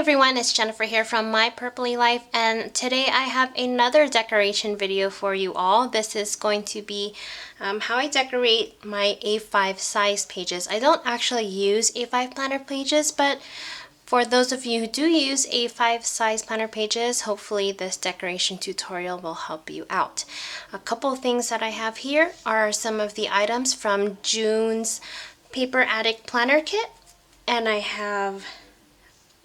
everyone, it's Jennifer here from My Purpley Life, and today I have another decoration video for you all. This is going to be how I decorate my A5 size pages. I don't actually use A5 planner pages, but for those of you who do use A5 size planner pages, hopefully this decoration tutorial will help you out. A couple of things that I have here are some of the items from June's Paper Addict Planner Kit, and I have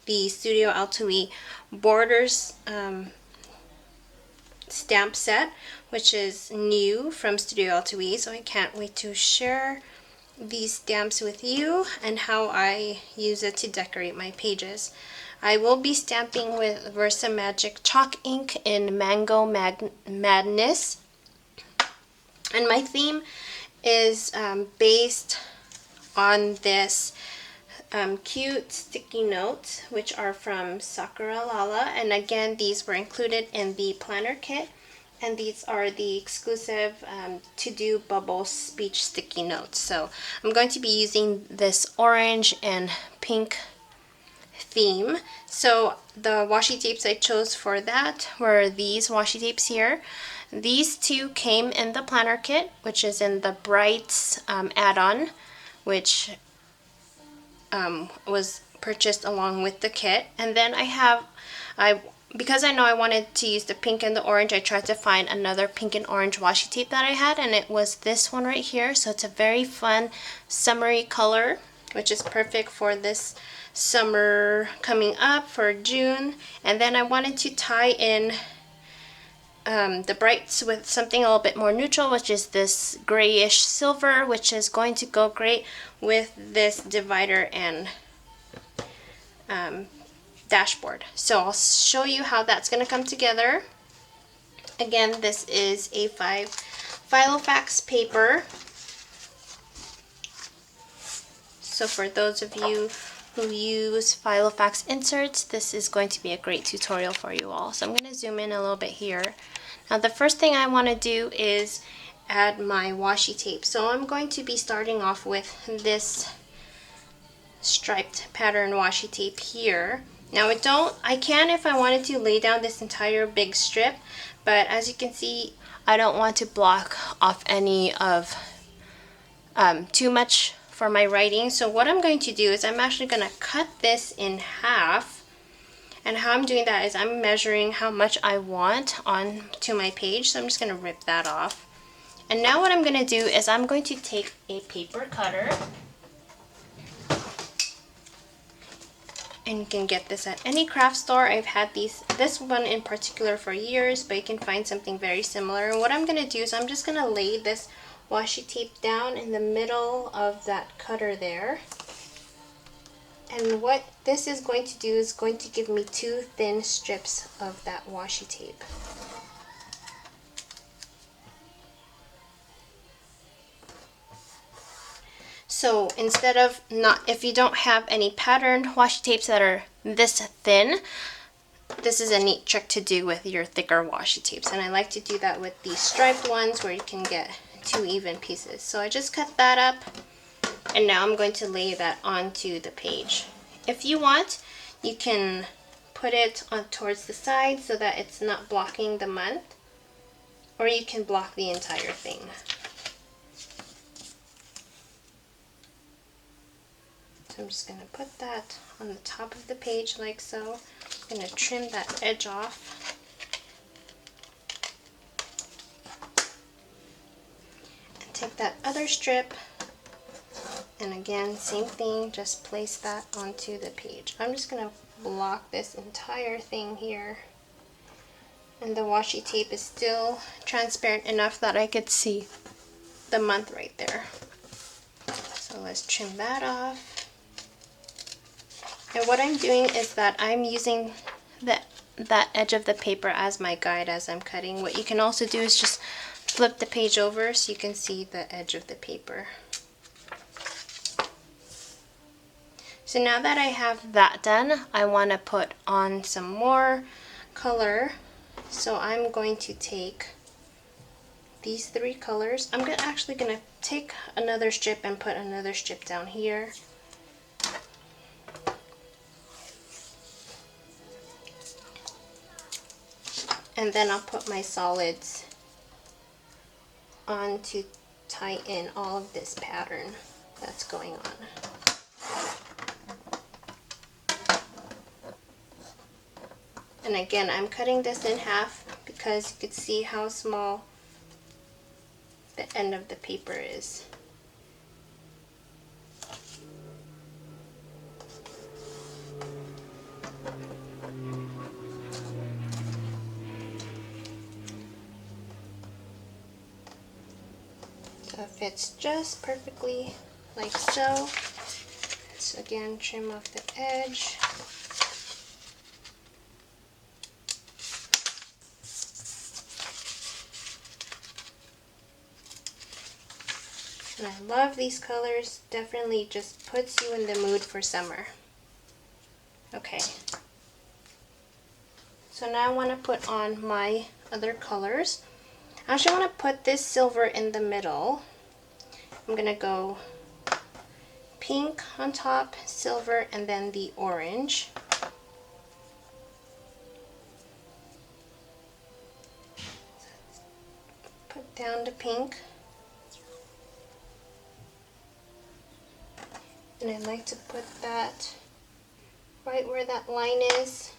the Studio Altui Borders stamp set, which is new from Studio Altui, so I can't wait to share these stamps with you and how I use it to decorate my pages. I will be stamping with Versa Magic chalk ink in Mango Madness, and my theme is based on this cute sticky notes, which are from Sakura Lala, and again these were included in the planner kit, and these are the exclusive to do bubble speech sticky notes. So I'm going to be using this orange and pink theme. So the washi tapes I chose for that were these washi tapes here. These two came in the planner kit, which is in the Brights add-on, which was purchased along with the kit. And then because I know I wanted to use the pink and the orange, I tried to find another pink and orange washi tape that I had, and it was this one right here. So it's a very fun summery color, which is perfect for this summer coming up for June. And then I wanted to tie in the Brights with something a little bit more neutral, which is this grayish silver, which is going to go great with this divider and dashboard. So I'll show you how that's going to come together. Again, this is A5 Filofax paper. So for those of you who use Filofax inserts, this is going to be a great tutorial for you all. So I'm going to zoom in a little bit here. Now the first thing I want to do is add my washi tape. So I'm going to be starting off with this striped pattern washi tape here. Now I can, if I wanted to, lay down this entire big strip, but as you can see, I don't want to block off any of too much for my writing. So what I'm going to do is I'm actually going to cut this in half. And how I'm doing that is I'm measuring how much I want onto my page. So I'm just going to rip that off. And now what I'm going to do is I'm going to take a paper cutter. And you can get this at any craft store. I've had this one in particular for years, but you can find something very similar. And what I'm going to do is I'm just going to lay this washi tape down in the middle of that cutter there. And what this is going to do is going to give me two thin strips of that washi tape. So instead of if you don't have any patterned washi tapes that are this thin, this is a neat trick to do with your thicker washi tapes. And I like to do that with these striped ones where you can get two even pieces. So I just cut that up, and now I'm going to lay that onto the page. If you want, you can put it on towards the side so that it's not blocking the month, or you can block the entire thing. So I'm just going to put that on the top of the page like so. I'm going to trim that edge off. And take that other strip, and again, same thing, just place that onto the page. I'm just going to block this entire thing here. And the washi tape is still transparent enough that I could see the month right there. So let's trim that off. And what I'm doing is that I'm using that edge of the paper as my guide as I'm cutting. What you can also do is just flip the page over so you can see the edge of the paper. So now that I have that done, I want to put on some more color. So I'm going to take these three colors. I'm actually going to take another strip and put another strip down here. And then I'll put my solids on to tie in all of this pattern that's going on. And again, I'm cutting this in half because you could see how small the end of the paper is. So it fits just perfectly like so. Let's again trim off the edge. And I love these colors, definitely just puts you in the mood for summer. Okay. So now I want to put on my other colors. I actually want to put this silver in the middle. I'm going to go pink on top, silver, and then the orange. Put down the pink. And I like to put that right where that line is.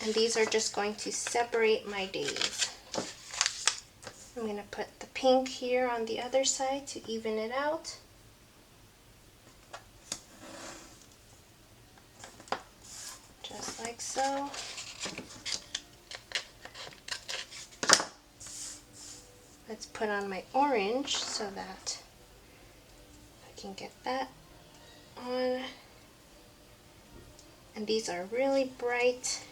And these are just going to separate my days. I'm going to put the pink here on the other side to even it out. Just like so. Let's put on my orange so that I can get that on. And these are really bright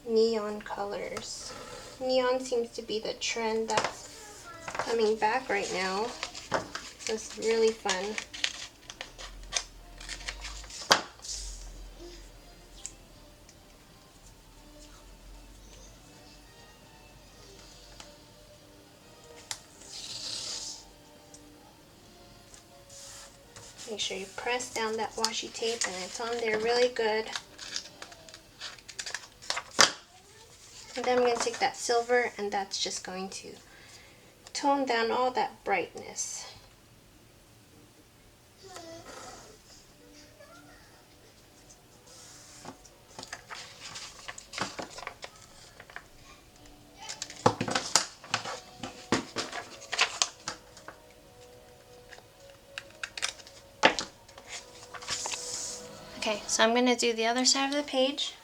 neon colors. Neon seems to be the trend that's coming back right now. So it's really fun. Make sure you press down that washi tape and it's on there really good. And then I'm going to take that silver and that's just going to tone down all that brightness. Okay, so I'm going to do the other side of the page.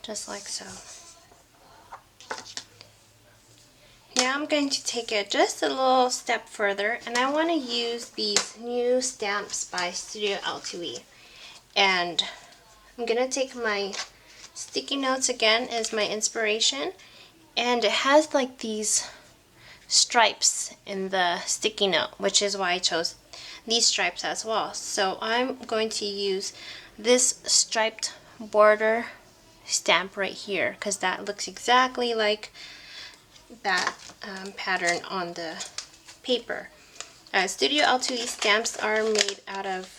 Just like so. Now I'm going to take it just a little step further, and I want to use these new stamps by Studio L2E. And I'm going to take my sticky notes again as my inspiration, and it has like these stripes in the sticky note, which is why I chose these stripes as well. So I'm going to use this striped border stamp right here because that looks exactly like that pattern on the paper. Studio L2E stamps are made out of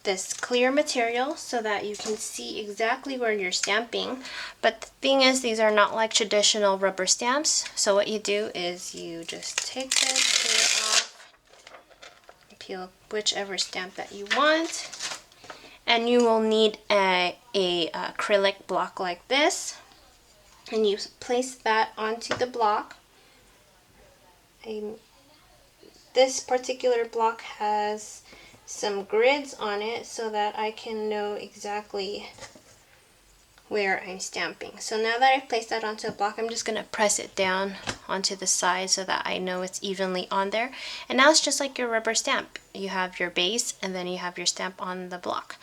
this clear material so that you can see exactly where you're stamping. But the thing is, these are not like traditional rubber stamps. So what you do is you just take the clear off, peel whichever stamp that you want, and you will need a acrylic block like this. And you place that onto the block. This particular block has some grids on it so that I can know exactly where I'm stamping. So now that I've placed that onto a block, I'm just going to press it down onto the side so that I know it's evenly on there. And now it's just like your rubber stamp. You have your base and then you have your stamp on the block.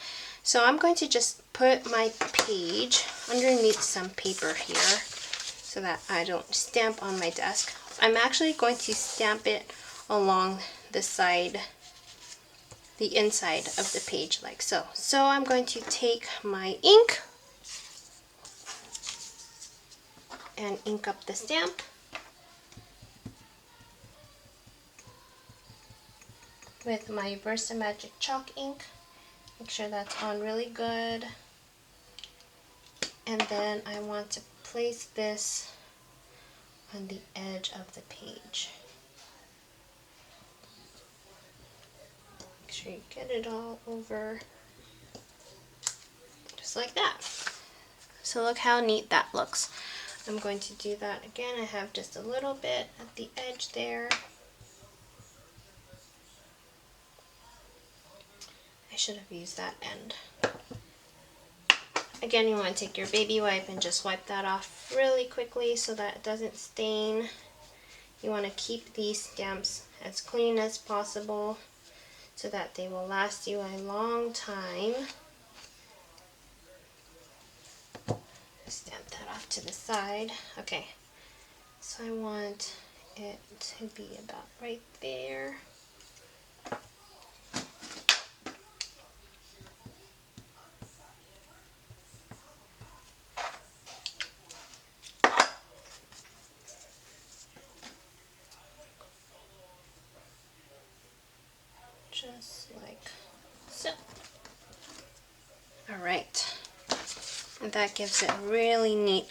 So I'm going to just put my page underneath some paper here so that I don't stamp on my desk. I'm actually going to stamp it along the side the inside of the page like so. So I'm going to take my ink and ink up the stamp. With my VersaMagic chalk ink. Make sure that's on really good. And then I want to place this on the edge of the page. Make sure you get it all over, just like that. So look how neat that looks. I'm going to do that again. I have just a little bit at the edge there. I should have used that end. Again, you want to take your baby wipe and just wipe that off really quickly so that it doesn't stain. You want to keep these stamps as clean as possible so that they will last you a long time. Stamp that off to the side. Okay, so I want it to be about right there. Just like so. All right, and that gives it a really neat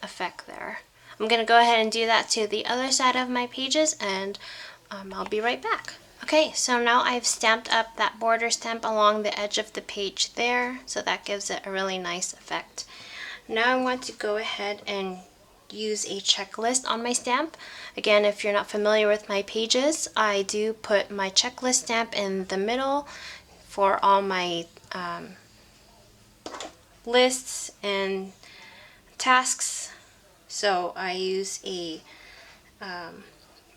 effect there. I'm gonna go ahead and do that to the other side of my pages, and I'll be right back. Okay, so now I've stamped up that border stamp along the edge of the page there, so that gives it a really nice effect. Now I want to go ahead and use a checklist on my stamp. Again, if you're not familiar with my pages, I do put my checklist stamp in the middle for all my lists and tasks. So I use a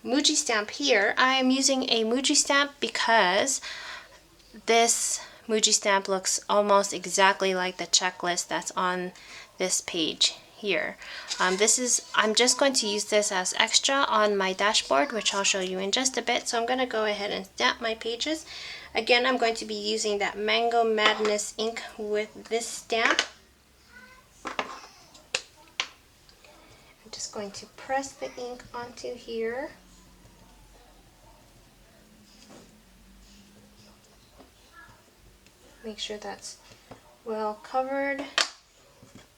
MUJI stamp here. I am using a MUJI stamp because this MUJI stamp looks almost exactly like the checklist that's on this page here. I'm just going to use this as extra on my dashboard, which I'll show you in just a bit. So I'm going to go ahead and stamp my pages. Again, I'm going to be using that Mango Madness ink with this stamp. I'm just going to press the ink onto here. Make sure that's well covered,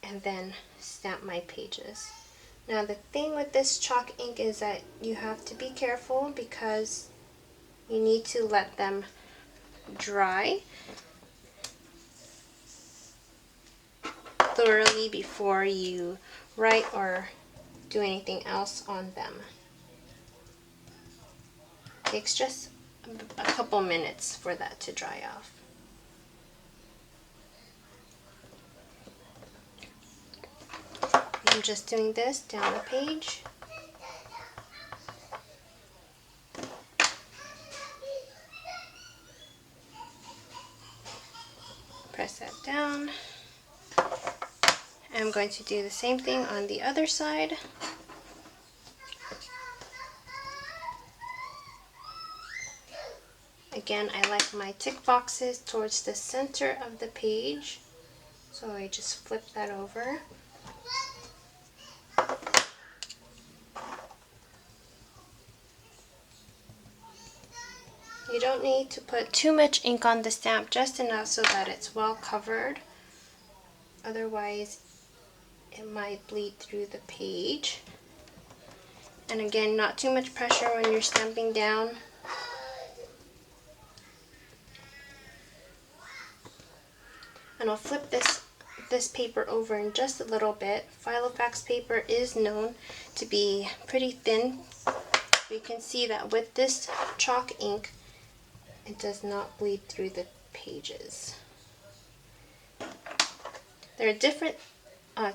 and then stamp my pages. Now the thing with this chalk ink is that you have to be careful because you need to let them dry thoroughly before you write or do anything else on them. It takes just a couple minutes for that to dry off. I'm just doing this down the page. Press that down. I'm going to do the same thing on the other side. Again, I like my tick boxes towards the center of the page, so I just flip that over. You don't need to put too much ink on the stamp, just enough so that it's well covered. Otherwise, it might bleed through the page. And again, not too much pressure when you're stamping down. And I'll flip this paper over in just a little bit. Filofax paper is known to be pretty thin. You can see that with this chalk ink, it does not bleed through the pages. There are different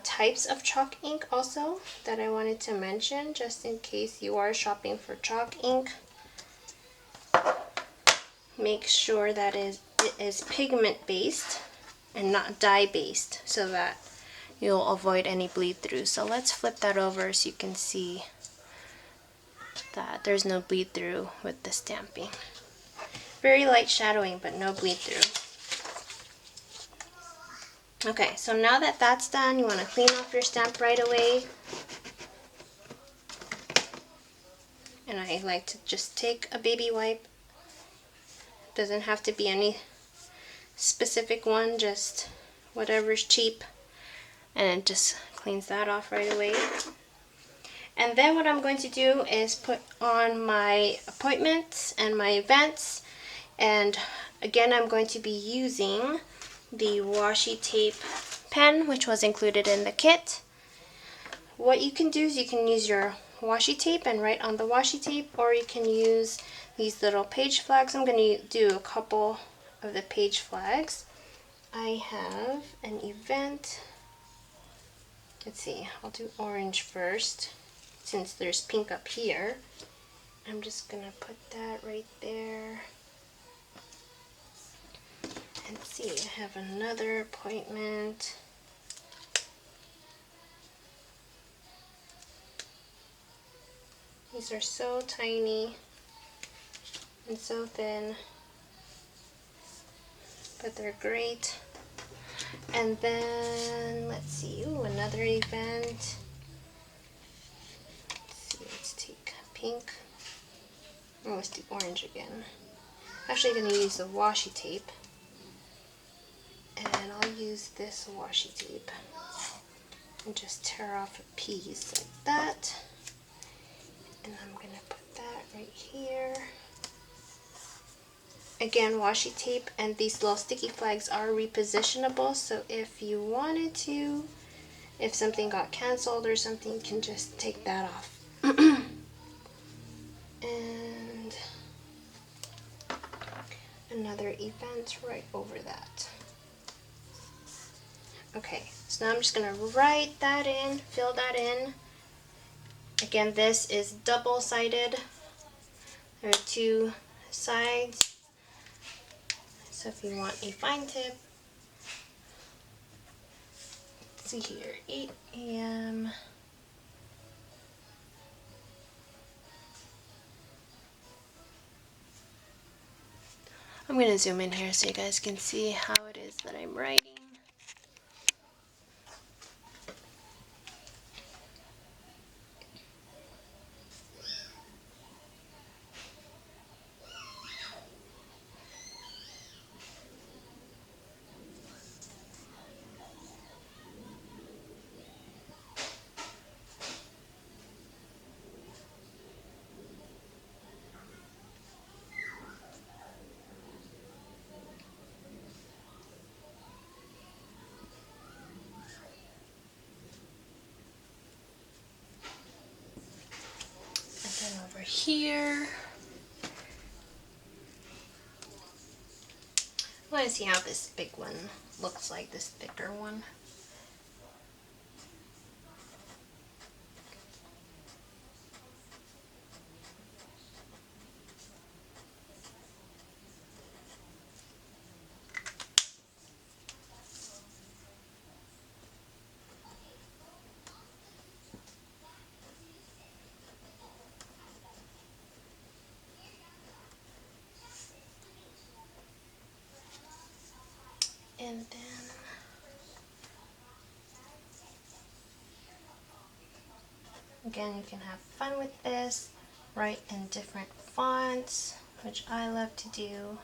types of chalk ink also that I wanted to mention, just in case you are shopping for chalk ink. Make sure that it is pigment based and not dye based, so that you'll avoid any bleed through. So let's flip that over so you can see that there's no bleed through with the stamping. Very light shadowing, but no bleed through. Okay, so now that that's done, you want to clean off your stamp right away. And I like to just take a baby wipe. Doesn't have to be any specific one, just whatever's cheap. And it just cleans that off right away. And then what I'm going to do is put on my appointments and my events. And again, I'm going to be using the washi tape pen, which was included in the kit. What you can do is you can use your washi tape and write on the washi tape, or you can use these little page flags. I'm going to do a couple of the page flags. I have an event. Let's see, I'll do orange first since there's pink up here. I'm just going to put that right there. And see, I have another appointment. These are so tiny and so thin, but they're great. And then, let's see, ooh, another event. Let's see, let's take pink. Oh, let's do orange again. I'm actually going to use the washi tape. And I'll use this washi tape and just tear off a piece like that. And I'm going to put that right here. Again, washi tape and these little sticky flags are repositionable, so if you wanted to, if something got canceled or something, you can just take that off. And another event right over that. Okay, so now I'm just going to write that in, fill that in. Again, this is double-sided. There are two sides. So if you want a fine tip, let's see here, 8 a.m. I'm going to zoom in here so you guys can see how it is that I'm writing. And then over here, I want to see how this big one looks like, this thicker one. And then again, you can have fun with this, write in different fonts, which I love to do,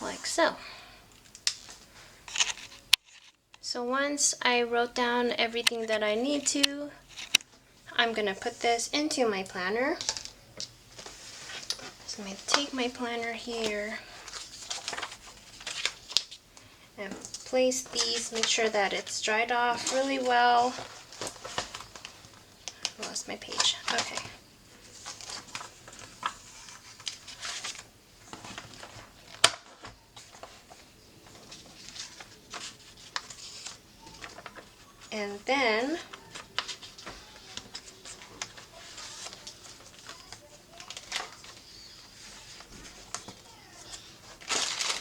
like so. So once I wrote down everything that I need to, I'm going to put this into my planner. So I'm going to take my planner here and place these, make sure that it's dried off really well. I lost my page. Okay. And then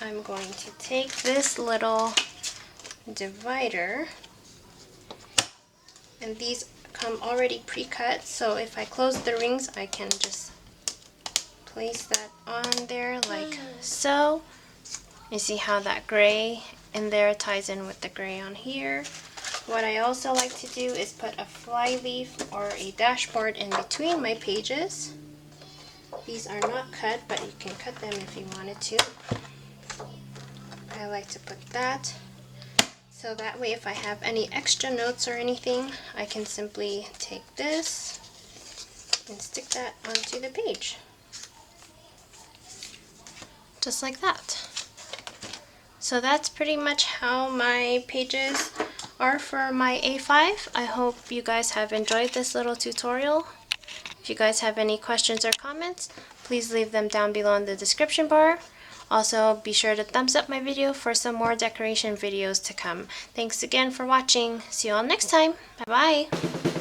I'm going to take this little divider, and these come already pre-cut, so if I close the rings, I can just place that on there like so. You see how that gray in there ties in with the gray on here. What I also like to do is put a fly leaf or a dashboard in between my pages. These are not cut, but you can cut them if you wanted to. I like to put that, so that way if I have any extra notes or anything, I can simply take this and stick that onto the page. Just like that. So that's pretty much how my pages are for my A5. I hope you guys have enjoyed this little tutorial. If you guys have any questions or comments, please leave them down below in the description bar. Also, be sure to thumbs up my video for some more decoration videos to come. Thanks again for watching. See you all next time. Bye bye.